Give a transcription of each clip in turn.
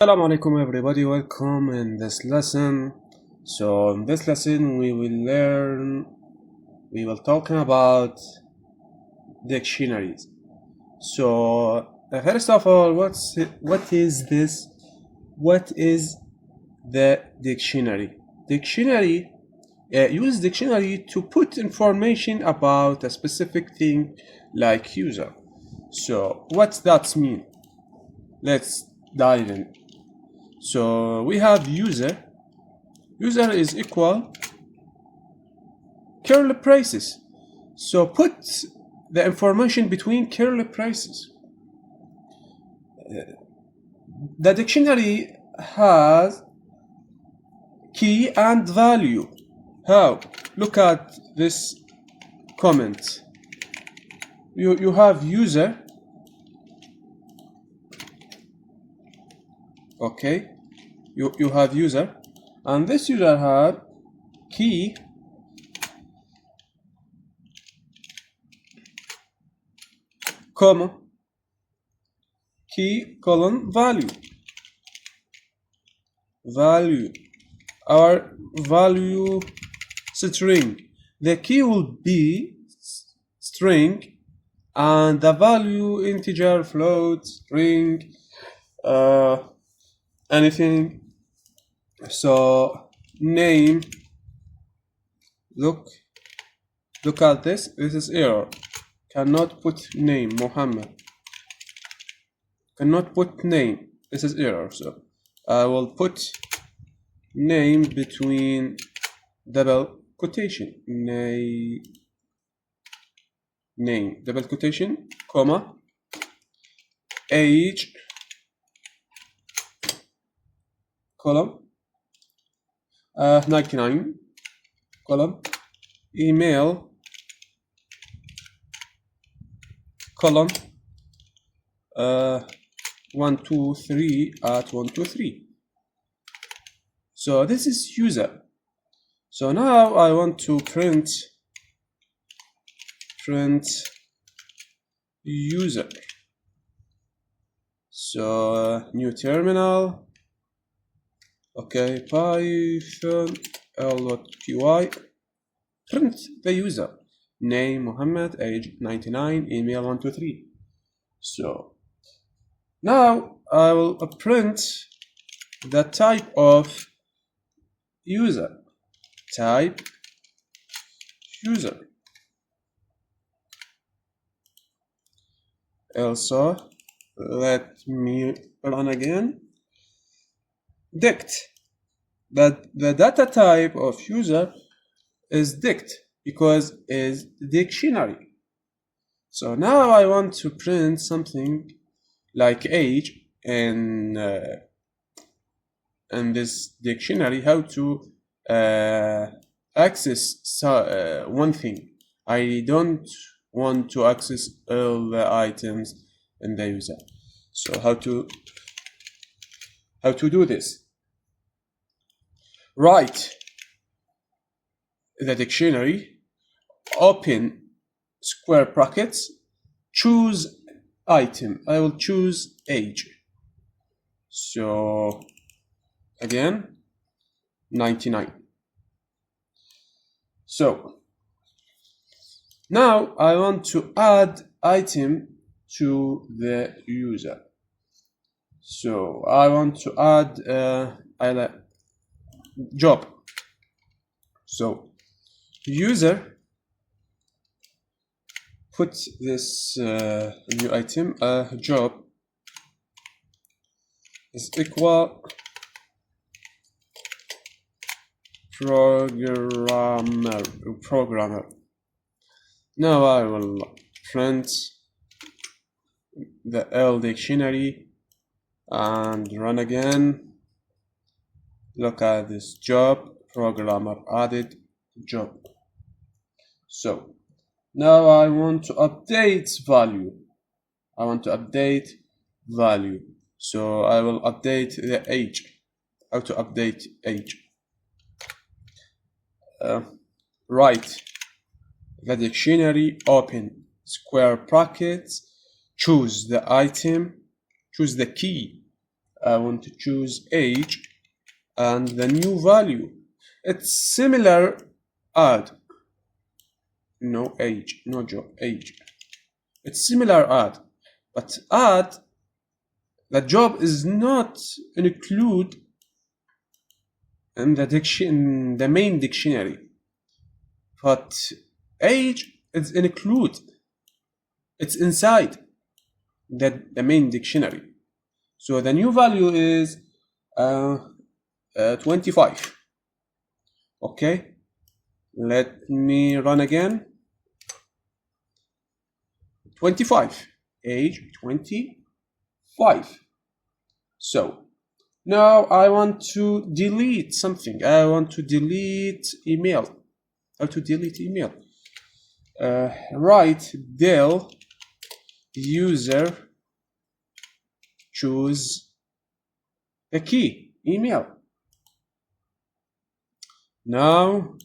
Assalamu alaikum everybody, welcome in this lesson. So in this lesson we will talking about dictionaries. So first of all, what is this? What is the dictionary? Dictionary use dictionary to put information about a specific thing like user. So what that mean? Let's dive in. So we have user. User is equal curly braces. So put the information between curly braces. The dictionary has key and value. How? Look at this comment. You have user. Okay. You have user, and this user have key comma key colon value. Our value string. The key will be string and the value integer, float, string, anything. So name, look at this. This is error. Cannot put name. Muhammad cannot put name. This is error. So I will put name between double quotation. Name double quotation, comma, age, column, 99, column, email, column, 123 at 123. So this is user. So now I want to print user. So new terminal. Okay, Python l.py, print the user, name Muhammad, age 99, email 123. So now I will print the type of user, type user. Also, let me run again. Dict. But the data type of user is dict because is dictionary. So now I want to print something like age in this dictionary. How to access one thing. I don't want to access all the items in the user. So how to do this? Write the dictionary, open square brackets, choose item. I will choose age. So again, 99. So now I want to add item to the user. So I want to add job. So user, put this new item, job is equal programmer. Now I will print the L dictionary and run again. Look at this job, programmer added job. So now I want to update value. So I will update the age. How to update age? Write the dictionary, open square brackets, choose the item, choose the key I want to choose age and the new value. It's similar add. No age, no job, age. It's similar add, but add, the job is not include in the main dictionary, but age is include. It's inside the main dictionary. So the new value is 25. Okay, let me run again. 25, age 25. So now I want to delete something. I want to delete email. How to delete email? Write del user, choose the key email. Now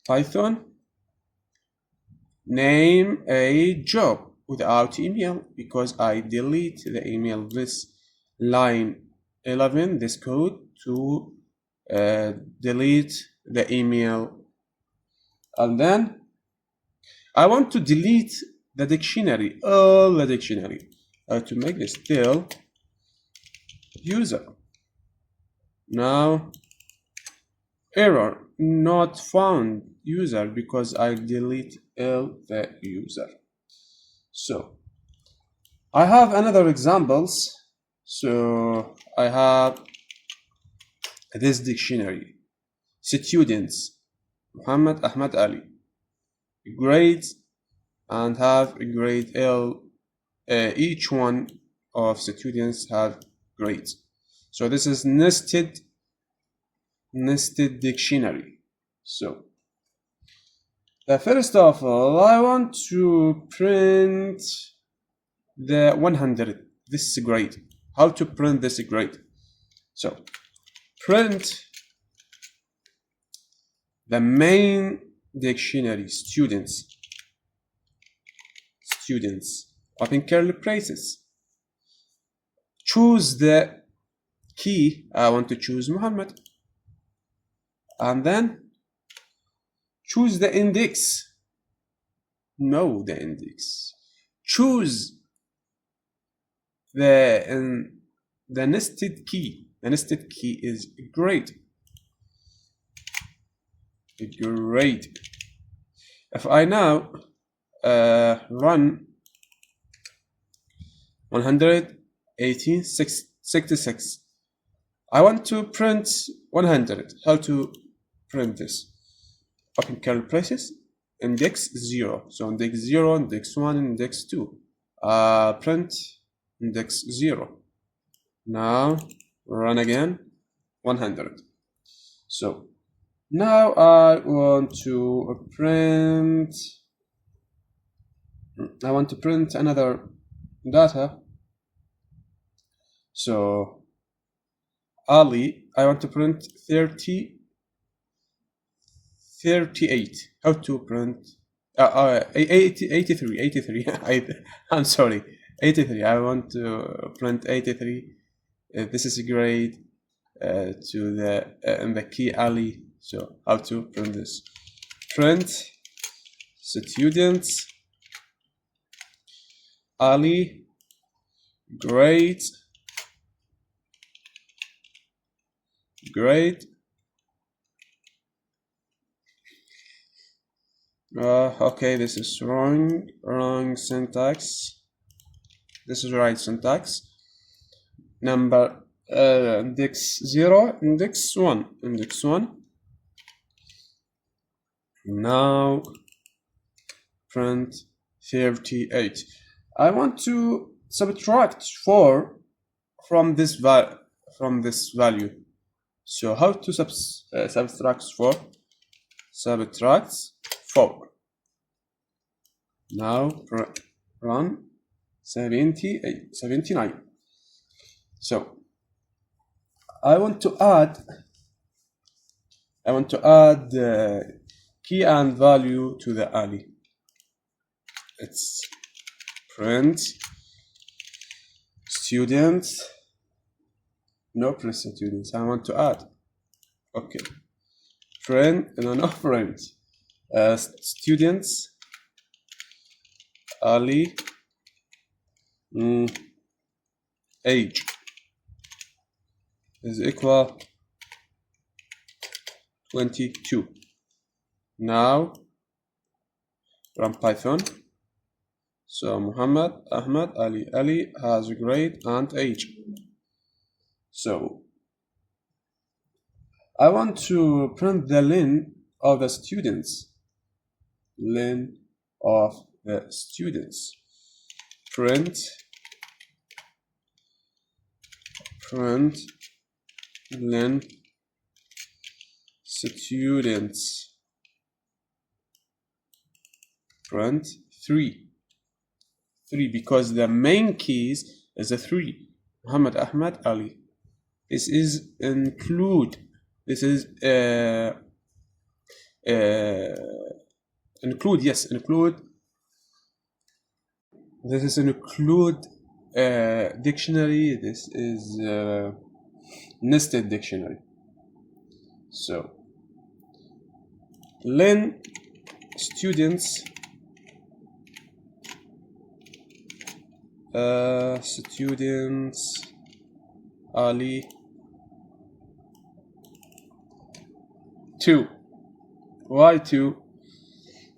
Python, name a job without email, because I delete the email. This line 11, this code to delete the email. And then I want to delete the dictionary, all the dictionary. To make this del user. Now error, not found user, because I delete all the user. So I have another examples. So I have this dictionary, students, Muhammad, Ahmad, Ali, grades, and have a grade L. Each one of students have grades. So this is nested dictionary. So first of all, I want to print the 100, this grade. How to print this grade? So print the main dictionary, students, open curly braces, choose the key. I want to choose Muhammad, and then choose the index. No, the index. Choose the nested key. The nested key is grade. Grade. If I now run 118.66, I want to print 100. How to print this? Open curly braces, index 0. So index 0, index 1, index 2. Print index 0. Now run again 100. So now I want to print another data. So Ali, I want to print 38. How to print 83. I'm sorry, 83. I want to print 83. This is a grade to the key Ali. So how to print this? Print students Ali grade. Okay, this is wrong syntax. This is right syntax. Number index 0, index 1. Now print 38. I want to subtract 4 from this value. So how to subtract 4? Subtract 4. Now run 79. So I want to add the key and value to the Ali. It's print student No print students. I want to add. Okay. Friend, no friends. Students. Ali. Age is equal 22. Now run Python. So Muhammad, Ahmad, Ali. Ali has a grade and age. So I want to print the len of the students. Len of the students. Print len students. Print 3 because the main keys is a 3. Muhammad, Ahmad, Ali. This is include. This is include. Yes, include. This is include dictionary. This is nested dictionary. So len students. Students Ali 2. Why 2?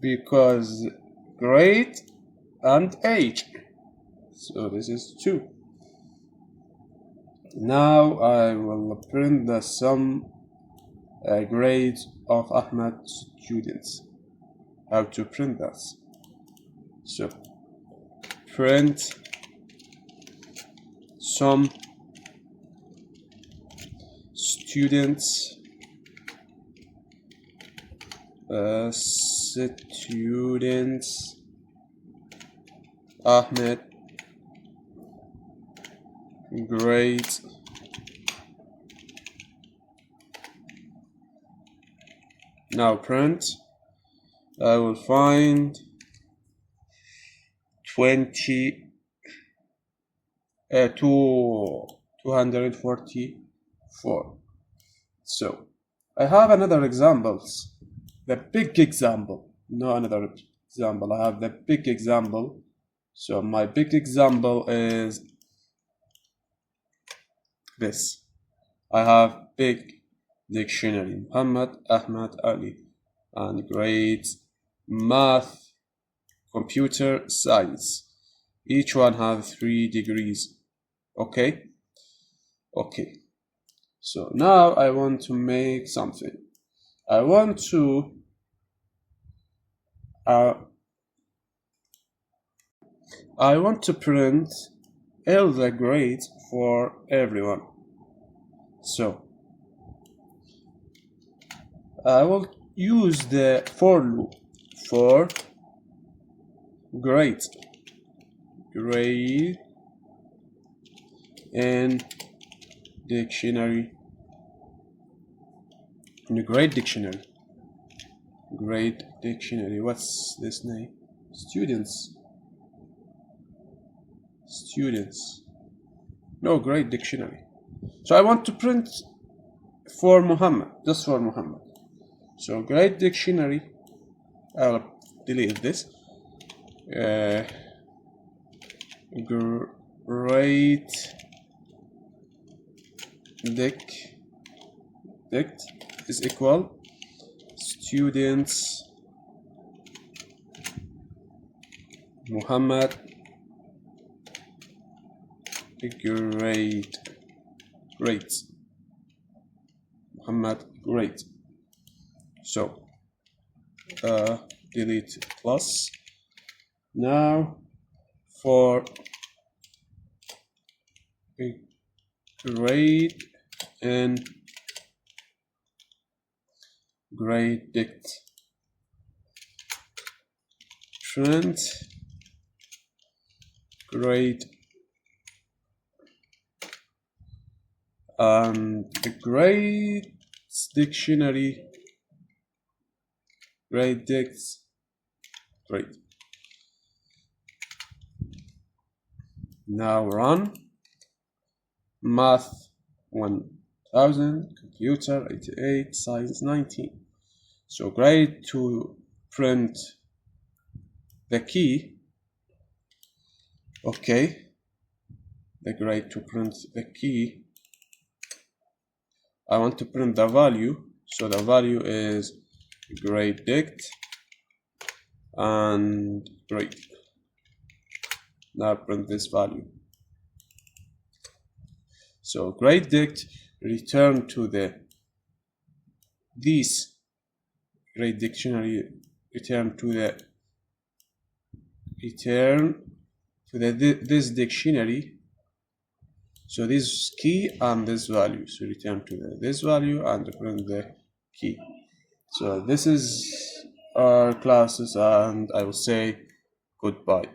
Because grade and age. So this is 2. Now I will print the sum grades of Ahmad students. How to print that? So print sum students students Ahmed grade now print. I will find 244. So I have another examples. The big example, no another example. I have the big example. So my big example is this. I have big dictionary, Muhammad, Ahmad, Ali, and grades, math, computer science. Each one has 3 degrees. Okay. So now I want to make something. I want to print all the grades for everyone. So I will use the for loop for grade and dictionary. In the grade dictionary. What's this name? Students. No, grade dictionary. So I want to print for Muhammad, just for Muhammad. So grade dictionary. I'll delete this. Grade dict is equal students Muhammad grades Muhammad grade. So delete plus. Now for grade and grade dict print grade the grade dictionary grade dicts grade. Now run math 1000, computer 88, size 19. So grade to print the key. Okay, the grade to print the key. I want to print the value, so the value is grade dict and grade. Now print this value. So grade dict return to this grade dictionary return to this dictionary. So this key and this value. So return to this value and print the key. So this is our classes, and I will say goodbye.